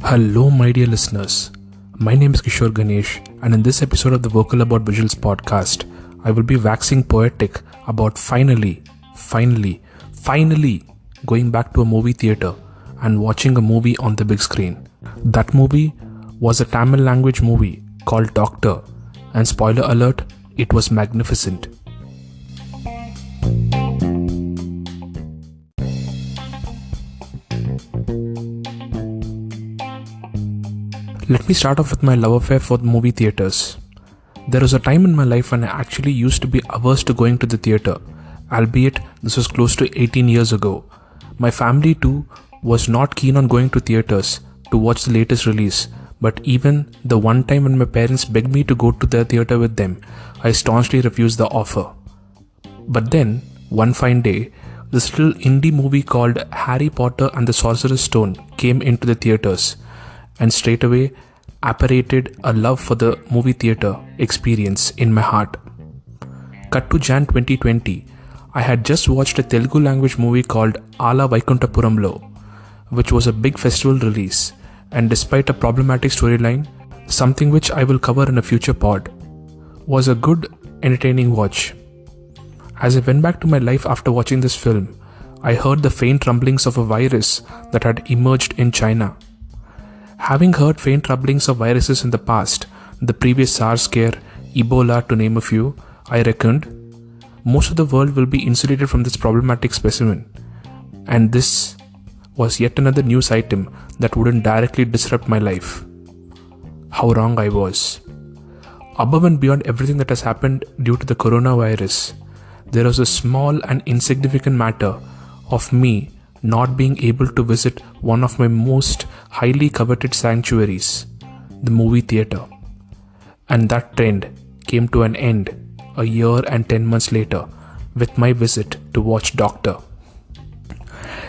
Hello, my dear listeners. My name is Kishore Ganesh, and in this episode of the Vocal About Visuals podcast, I will be waxing poetic about finally going back to a movie theatre and watching a movie on the big screen. That movie was a Tamil language movie called Doctor, and spoiler alert, it was magnificent. Let me start off with my love affair for the movie theatres. There was a time in my life when I actually used to be averse to going to the theatre, albeit this was close to 18 years ago. My family too was not keen on going to theatres to watch the latest release, but even the one time when my parents begged me to go to the theatre with them, I staunchly refused the offer. But then, one fine day, this little indie movie called Harry Potter and the Sorcerer's Stone came into the theatres, and straight away apparated a love for the movie theatre experience in my heart. Cut to Jan 2020, I had just watched a Telugu language movie called Ala Vaikuntapuramlo, which was a big festival release, and despite a problematic storyline, something which I will cover in a future pod, was a good, entertaining watch. As I went back to my life after watching this film, I heard the faint rumblings of a virus that had emerged in China. Having heard faint rumblings of viruses in the past, the previous SARS scare, Ebola to name a few, I reckoned most of the world will be insulated from this problematic specimen, and this was yet another news item that wouldn't directly disrupt my life. How wrong I was. Above and beyond everything that has happened due to the coronavirus, there was a small and insignificant matter of me not being able to visit one of my most highly coveted sanctuaries, the movie theatre. And that trend came to an end a year and 10 months later with my visit to watch Doctor.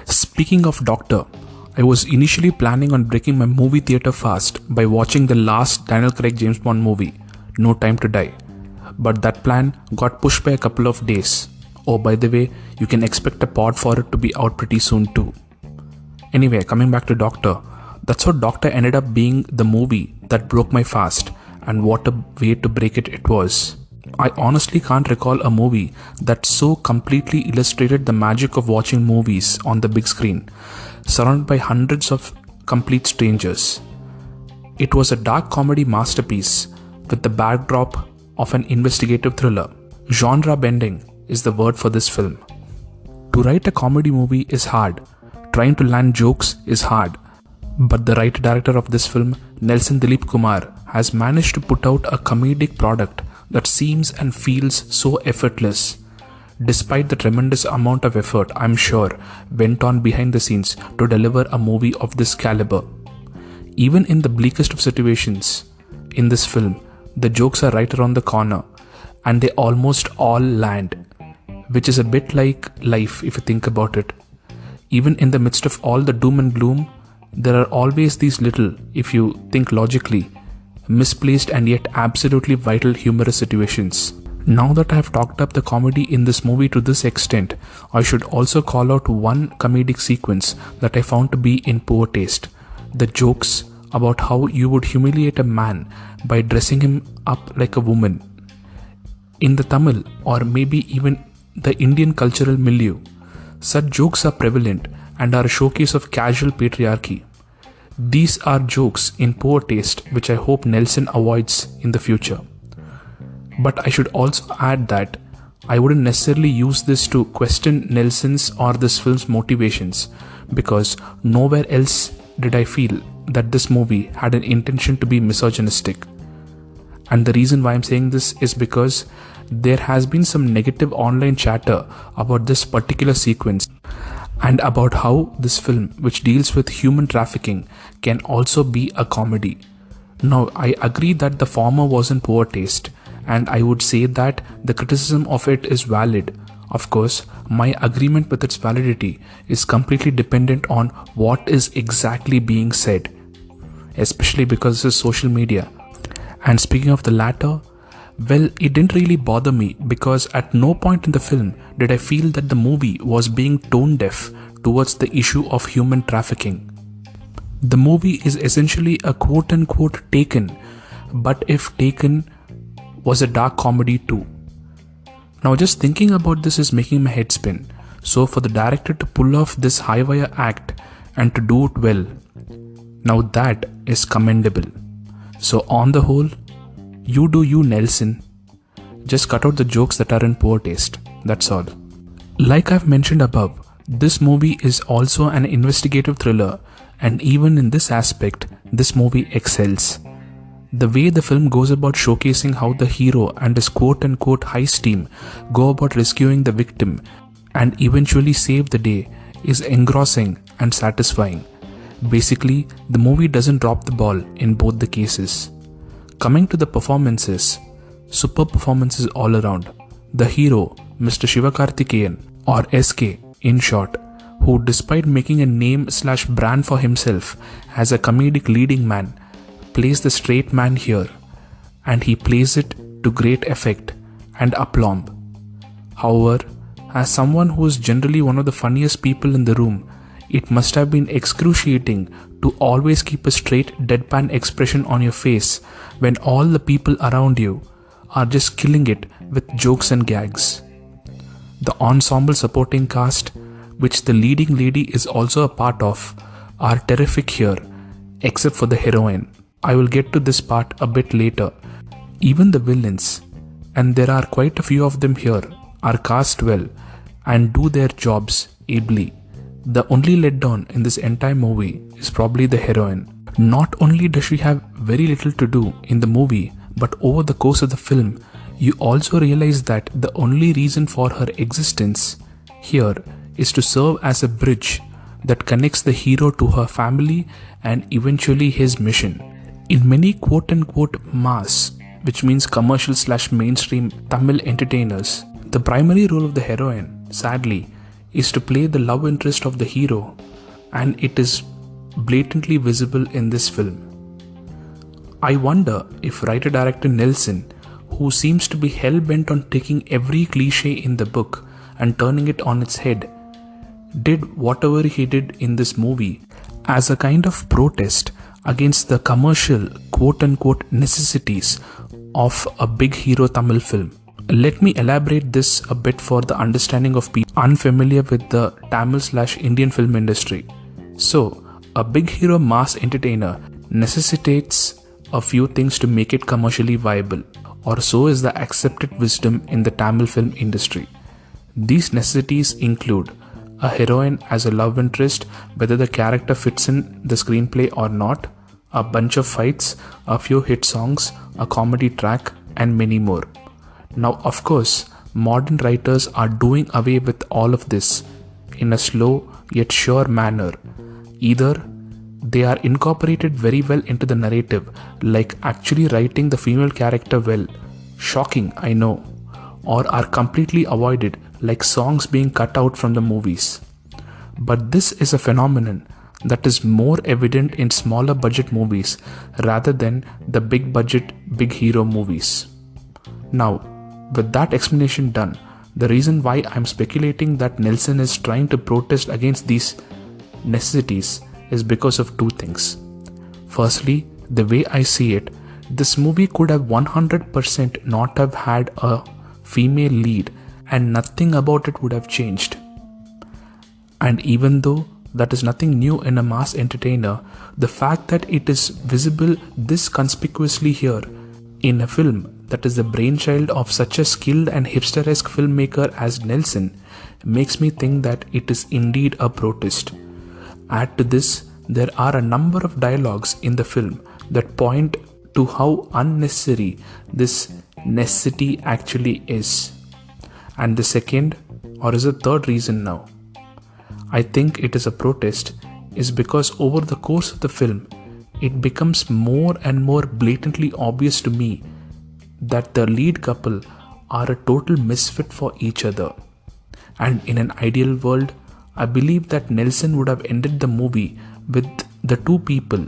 Speaking of Doctor, I was initially planning on breaking my movie theatre fast by watching the last Daniel Craig James Bond movie, No Time to Die. But that plan got pushed by a couple of days. Oh, by the way, you can expect a pod for it to be out pretty soon too. Anyway, coming back to Doctor, that's how Doctor ended up being the movie that broke my fast, and what a way to break it was. I honestly can't recall a movie that so completely illustrated the magic of watching movies on the big screen, surrounded by hundreds of complete strangers. It was a dark comedy masterpiece with the backdrop of an investigative thriller. Genre bending is the word for this film. To write a comedy movie is hard. Trying to land jokes is hard. But the writer-director of this film, Nelson Dilipkumar, has managed to put out a comedic product that seems and feels so effortless, despite the tremendous amount of effort I'm sure went on behind the scenes to deliver a movie of this caliber. Even in the bleakest of situations, in this film, the jokes are right around the corner, and they almost all land, which is a bit like life if you think about it. Even in the midst of all the doom and gloom, there are always these little, if you think logically, misplaced and yet absolutely vital humorous situations. Now that I have talked up the comedy in this movie to this extent, I should also call out one comedic sequence that I found to be in poor taste. The jokes about how you would humiliate a man by dressing him up like a woman. In the Tamil or maybe even the Indian cultural milieu, such jokes are prevalent and are a showcase of casual patriarchy. These are jokes in poor taste which I hope Nelson avoids in the future. But I should also add that I wouldn't necessarily use this to question Nelson's or this film's motivations, because nowhere else did I feel that this movie had an intention to be misogynistic. And the reason why I'm saying this is because there has been some negative online chatter about this particular sequence and about how this film, which deals with human trafficking, can also be a comedy. Now, I agree that the former was in poor taste, and I would say that the criticism of it is valid. Of course, my agreement with its validity is completely dependent on what is exactly being said, especially because this is social media. And speaking of the latter, Well, it didn't really bother me because at no point in the film did I feel that the movie was being tone deaf towards the issue of human trafficking. The movie is essentially a quote unquote Taken, but if Taken was a dark comedy too. Now just thinking about this is making my head spin. So for the director to pull off this high wire act and to do it well, now that is commendable. So on the whole, you do you, Nelson. Just cut out the jokes that are in poor taste. That's all. Like I've mentioned above, this movie is also an investigative thriller, and even in this aspect, this movie excels. The way the film goes about showcasing how the hero and his quote-unquote heist team go about rescuing the victim and eventually save the day is engrossing and satisfying. Basically, the movie doesn't drop the ball in both the cases. Coming to the performances, superb performances all around. The hero, Mr. Sivakarthikeyan, or SK in short, who despite making a name/brand for himself as a comedic leading man, plays the straight man here, and he plays it to great effect and aplomb. However, as someone who is generally one of the funniest people in the room, it must have been excruciating to always keep a straight deadpan expression on your face when all the people around you are just killing it with jokes and gags. The ensemble supporting cast, which the leading lady is also a part of, are terrific here, except for the heroine. I will get to this part a bit later. Even the villains, and there are quite a few of them here, are cast well and do their jobs ably. The only letdown in this entire movie is probably the heroine. Not only does she have very little to do in the movie, but over the course of the film, you also realize that the only reason for her existence here is to serve as a bridge that connects the hero to her family and eventually his mission. In many quote-unquote mass, which means commercial/mainstream Tamil entertainers, the primary role of the heroine, sadly, is to play the love interest of the hero, and it is blatantly visible in this film. I wonder if writer-director Nelson, who seems to be hell-bent on taking every cliche in the book and turning it on its head, did whatever he did in this movie as a kind of protest against the commercial quote-unquote necessities of a big hero Tamil film. Let me elaborate this a bit for the understanding of people unfamiliar with the Tamil/Indian film industry. So, a big hero mass entertainer necessitates a few things to make it commercially viable, or so is the accepted wisdom in the Tamil film industry. These necessities include a heroine as a love interest, whether the character fits in the screenplay or not, a bunch of fights, a few hit songs, a comedy track, and many more. Now, of course, modern writers are doing away with all of this in a slow yet sure manner. Either they are incorporated very well into the narrative, like actually writing the female character well, shocking, I know, or are completely avoided, like songs being cut out from the movies. But this is a phenomenon that is more evident in smaller budget movies rather than the big budget, big hero movies. Now, with that explanation done, the reason why I'm speculating that Nelson is trying to protest against these necessities is because of two things. Firstly, the way I see it, this movie could have 100% not have had a female lead and nothing about it would have changed. And even though that is nothing new in a mass entertainer, the fact that it is visible this conspicuously here in a film that is the brainchild of such a skilled and hipsteresque filmmaker as Nelson makes me think that it is indeed a protest. Add to this, there are a number of dialogues in the film that point to how unnecessary this necessity actually is. And the second, or is a third reason now, I think it is a protest, is because over the course of the film, it becomes more and more blatantly obvious to me that the lead couple are a total misfit for each other. And in an ideal world, I believe that Nelson would have ended the movie with the two people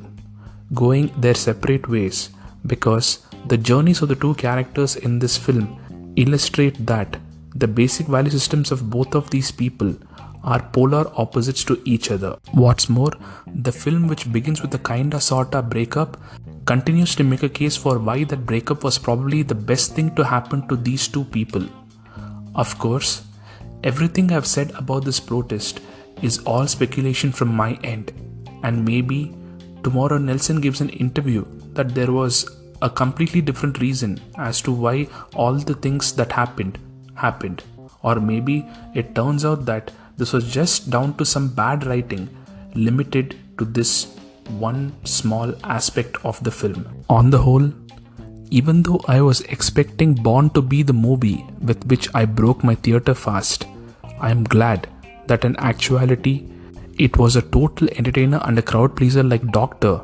going their separate ways because The journeys of the two characters in this film illustrate that the basic value systems of both of these people are polar opposites to each other. What's more, the film, which begins with a kinda sorta breakup, continues to make a case for why that breakup was probably the best thing to happen to these two people. Of course, everything I've said about this protest is all speculation from my end, and maybe tomorrow Nelson gives an interview that there was a completely different reason as to why all the things that happened. Or maybe it turns out that this was just down to some bad writing limited to this one small aspect of the film. On the whole, even though I was expecting Born to be the movie with which I broke my theatre fast, I am glad that in actuality it was a total entertainer and a crowd pleaser like Doctor,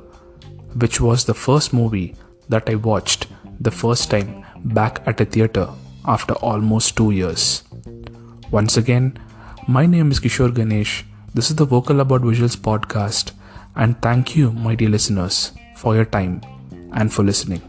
which was the first movie that I watched the first time back at a theatre after almost 2 years. Once again, my name is Kishore Ganesh. This is the Vocal About Visuals podcast, and thank you, my dear listeners, for your time and for listening.